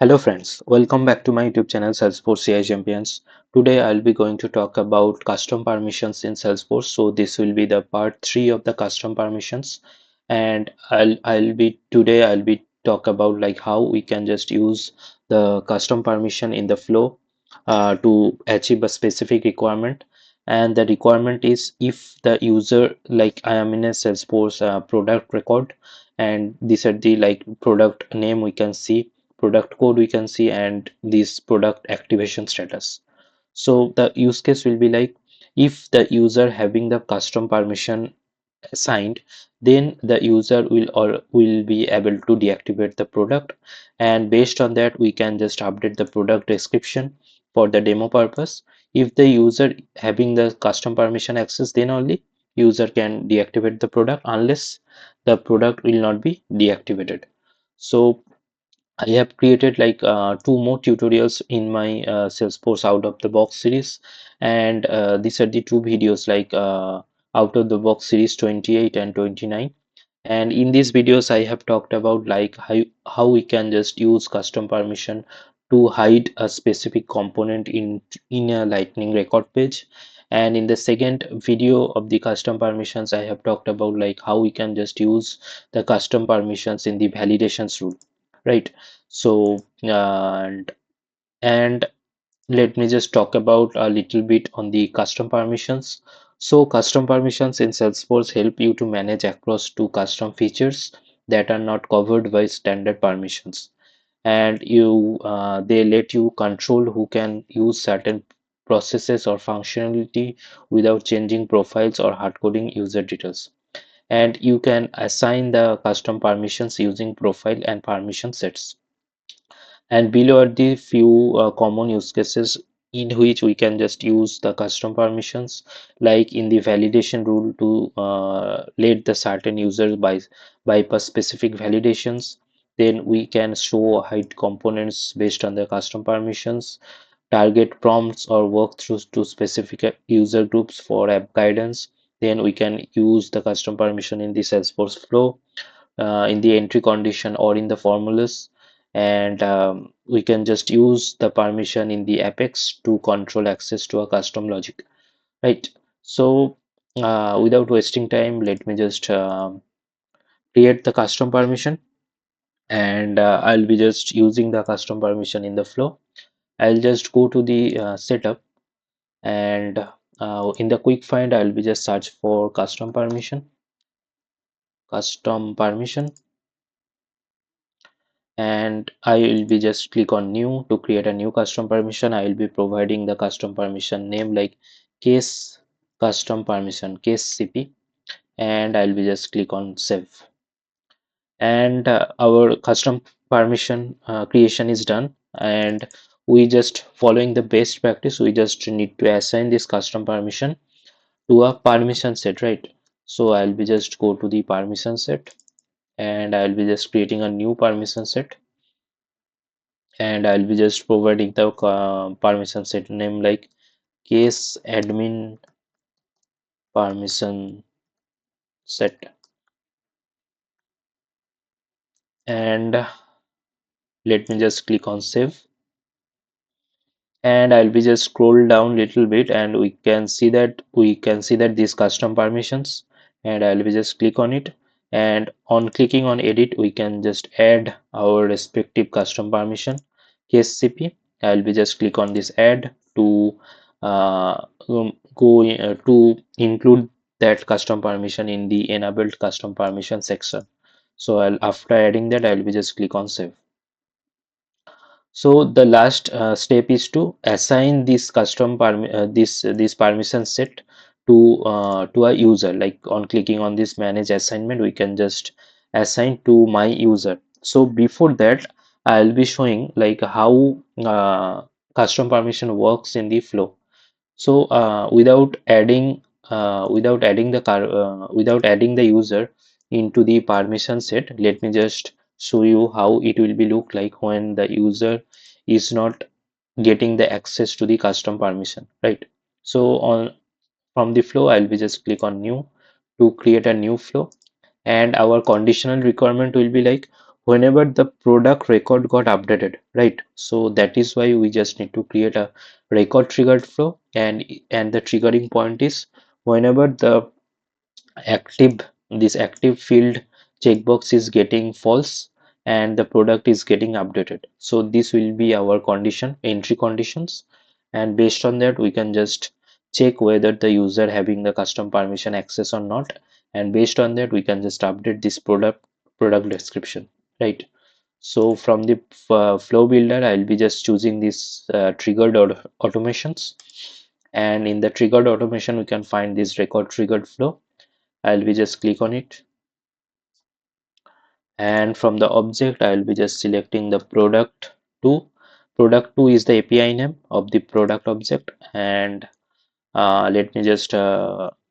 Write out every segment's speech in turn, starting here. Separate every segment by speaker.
Speaker 1: Hello friends, welcome back to my YouTube channel Salesforce CI Champions. Today I'll be going to talk about custom permissions in Salesforce. So this will be the part 3 of the custom permissions, and I'll be talk about like how we can just use the custom permission in the flow to achieve a specific requirement. And the requirement is if the user, like I am in a Salesforce product record, and these are the like product name we can see, product code we can see, and this product activation status. So the use case will be like if the user having the custom permission assigned, then the user will be able to deactivate the product, and based on that we can just update the product description for the demo purpose. If the user having the custom permission access, then only user can deactivate the product, unless the product will not be deactivated. So I have created like two more tutorials in my Salesforce out of the box series, and these are the two videos like out of the box series 28 and 29. And in these videos I have talked about like how we can just use custom permission to hide a specific component in a lightning record page. And in the second video of the custom permissions, I have talked about like how we can just use the custom permissions in the validations rule, right? So and let me just talk about a little bit on the custom permissions. So custom permissions in Salesforce help you to manage across two custom features that are not covered by standard permissions, and they let you control who can use certain processes or functionality without changing profiles or hard coding user details. And you can assign the custom permissions using profile and permission sets. And below are the few common use cases in which we can just use the custom permissions, like in the validation rule to let the certain users bypass specific validations. Then we can show or hide components based on the custom permissions, target prompts or walkthroughs to specific user groups for app guidance. Then we can use the custom permission in the Salesforce flow, in the entry condition or in the formulas. And we can just use the permission in the apex to control access to a custom logic, right? So without wasting time, let me just create the custom permission, and I'll be just using the custom permission in the flow. I'll just go to the setup, and in the quick find I'll be just search for custom permission, and I will be just click on new to create a new custom permission. I will be providing the custom permission name like case custom permission case CP, and I'll be just click on save. And our custom permission creation is done, and we just following the best practice, we just need to assign this custom permission to a permission set, right? So I'll be just go to the permission set, and I'll be just creating a new permission set, and I'll be just providing the permission set name like case admin permission set. And let me just click on save, and I'll be just scroll down little bit, and we can see that these custom permissions, and I'll be just click on it, and on clicking on edit we can just add our respective custom permission case CP. I'll be just click on this add to to include that custom permission in the enabled custom permission section. So after adding that, I'll be just click on save. So the last step is to assign this this permission set to a user. Like on clicking on this manage assignment, we can just assign to my user. So before that, I'll be showing like how custom permission works in the flow. So without adding the user into the permission set, let me just show you how it will be look like when the user is not getting the access to the custom permission, right? So on from the flow, I'll be just click on new to create a new flow, and our conditional requirement will be like whenever the product record got updated, right? So that is why we just need to create a record triggered flow, and the triggering point is whenever the active this active field checkbox is getting false and the product is getting updated. So this will be our condition, entry conditions, and based on that we can just check whether the user having the custom permission access or not, and based on that we can just update this product description, right? So from the flow builder I'll be just choosing this triggered automations, and in the triggered automation we can find this record triggered flow. I'll be just click on it, and from the object I'll be just selecting the product 2. Product 2 is the API name of the product object, and let me just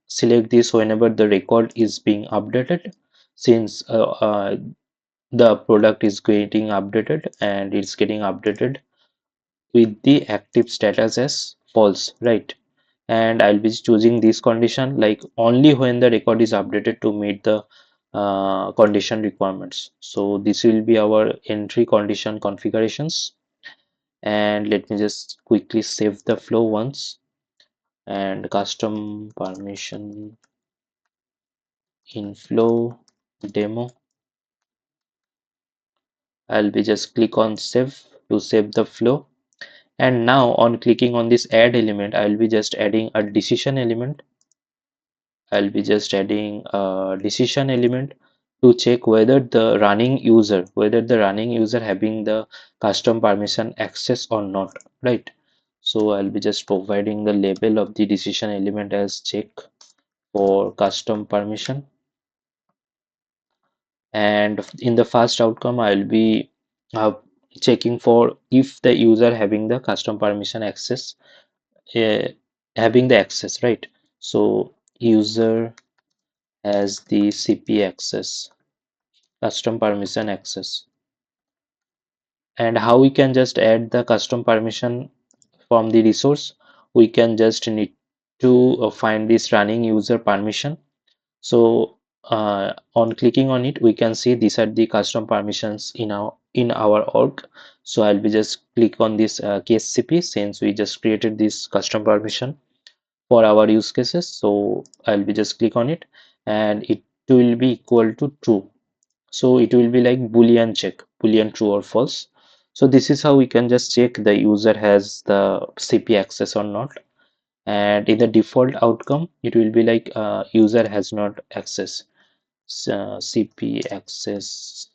Speaker 1: select this whenever the record is being updated, since the product is getting updated and it's getting updated with the active status as false, right? And I'll be choosing this condition like only when the record is updated to meet the condition requirements. So this will be our entry condition configurations, and let me just quickly save the flow once. And custom permission in flow demo, I'll be just click on save to save the flow. And now on clicking on this add element, I'll be just adding a decision element. I'll be just adding a decision element to check whether the running user having the custom permission access or not, right? So I'll be just providing the label of the decision element as check for custom permission, and in the first outcome I'll be uh, checking for if the user having the custom permission access, uh, having the access, right? So user has the CP access, custom permission access. And how we can just add the custom permission from the resource? We can just need to find this running user permission. So on clicking on it we can see these are the custom permissions in our org. So I'll be just click on this case CP, since we just created this custom permission for our use cases. So I'll be just click on it, and it will be equal to true. So it will be like boolean check, boolean true or false. So this is how we can just check the user has the CP access or not. And in the default outcome it will be like user has not access, CP access,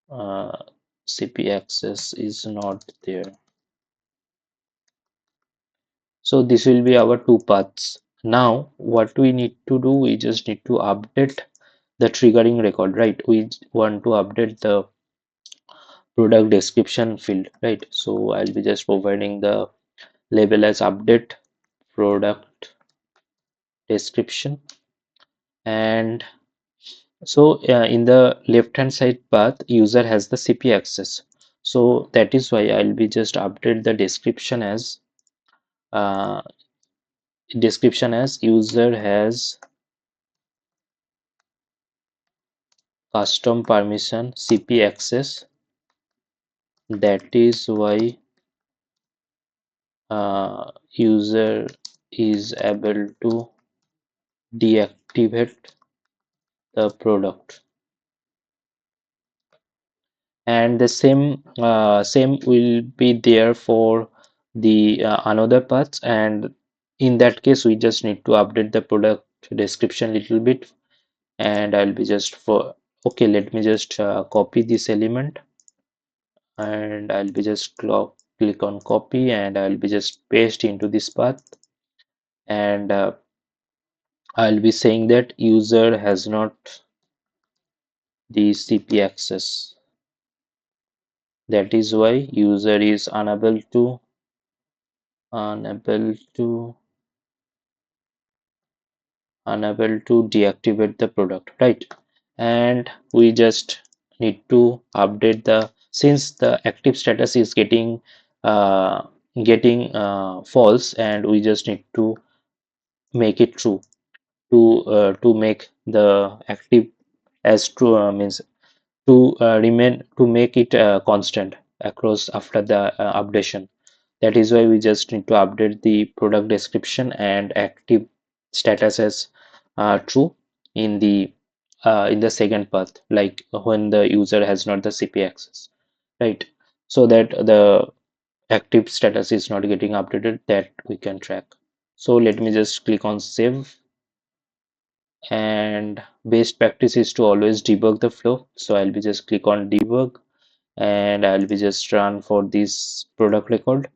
Speaker 1: uh, CP access is not there. So this will be our two paths. Now what we need to do, we just need to update the triggering record, right? We want to update the product description field, right? So I'll be just providing the label as update product description. And so in the left hand side path user has the CP access, so that is why I'll be just update the uh, description as user has custom permission CP access. That is why user is able to deactivate the product. And the same will be there for the another parts, and in that case we just need to update the product description little bit. And I'll be just for okay, let me just copy this element, and I'll be just click on copy, and I'll be just paste into this path. And I'll be saying that user has not the CP access. That is why user is unable to deactivate the product, right? And we just need to update the, since the active status is uh, getting false, and we just need to make it true to make the active as true, means to remain to make it constant across after the updation. That is why we just need to update the product description and active status as true in the second path, like when the user has not the CP access, right? So that the active status is not getting updated, that we can track. So let me just click on save, and best practice is to always debug the flow. So I'll be just click on debug, and I'll be just run for this product record,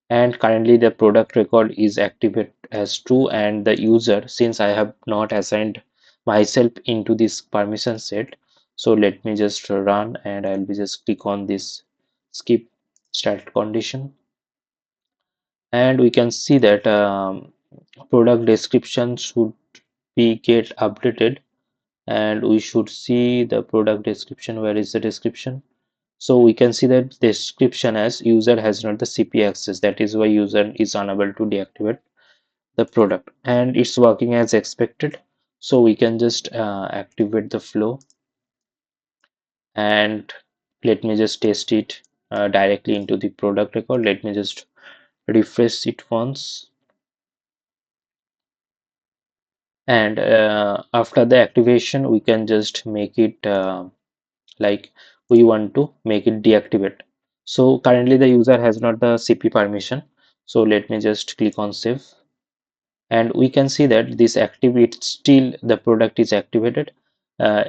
Speaker 1: and currently the product record is activated as true, and the user, since I have not assigned myself into this permission set, so let me just run, and I'll be just click on this skip start condition, and we can see that product description should be get updated, and we should see the product description. Where is the description? So we can see that description as user has not the CP access, that is why user is unable to deactivate the product, and it's working as expected. So we can just activate the flow, and let me just test it directly into the product record. Let me just refresh it once, and after the activation we can just make it like we want to make it deactivate. So currently the user has not the CP permission, so let me just click on save, and we can see that this activate still the product is activated, uh,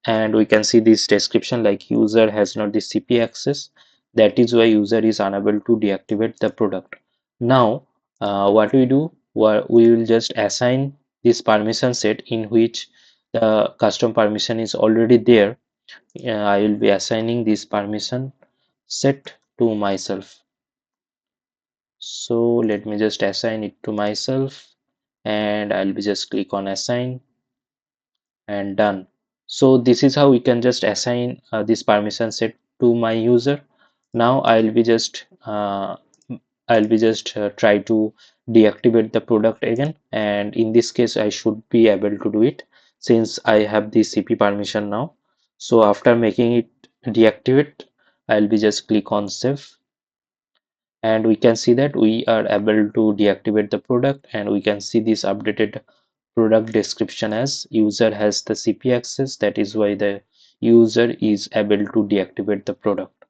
Speaker 1: and we can see this description like user has not the CP access, that is why user is unable to deactivate the product. Now what we do, we will just assign this permission set in which the custom permission is already there. I will be assigning this permission set to myself. So let me just assign it to myself, and I'll be just click on assign and done. So this is how we can just assign this permission set to my user. Now I'll be just try to deactivate the product again, and in this case I should be able to do it since I have the CP permission now. So after making it deactivate, I'll be just click on save, and we can see that we are able to deactivate the product, and we can see this updated product description as user has the CP access, that is why the user is able to deactivate the product.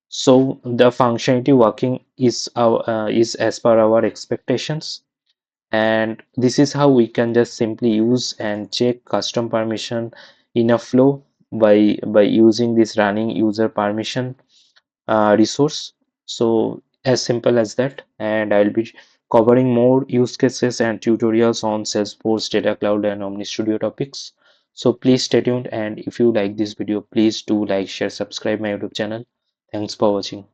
Speaker 1: So the functionality working is as per our expectations, and this is how we can just simply use and check custom permission in a flow by using this running user permission resource. So as simple as that, and I'll be covering more use cases and tutorials on Salesforce, Data Cloud, and Omni Studio topics. So please stay tuned, and if you like this video, please do like, share, subscribe my YouTube channel. Thanks for watching.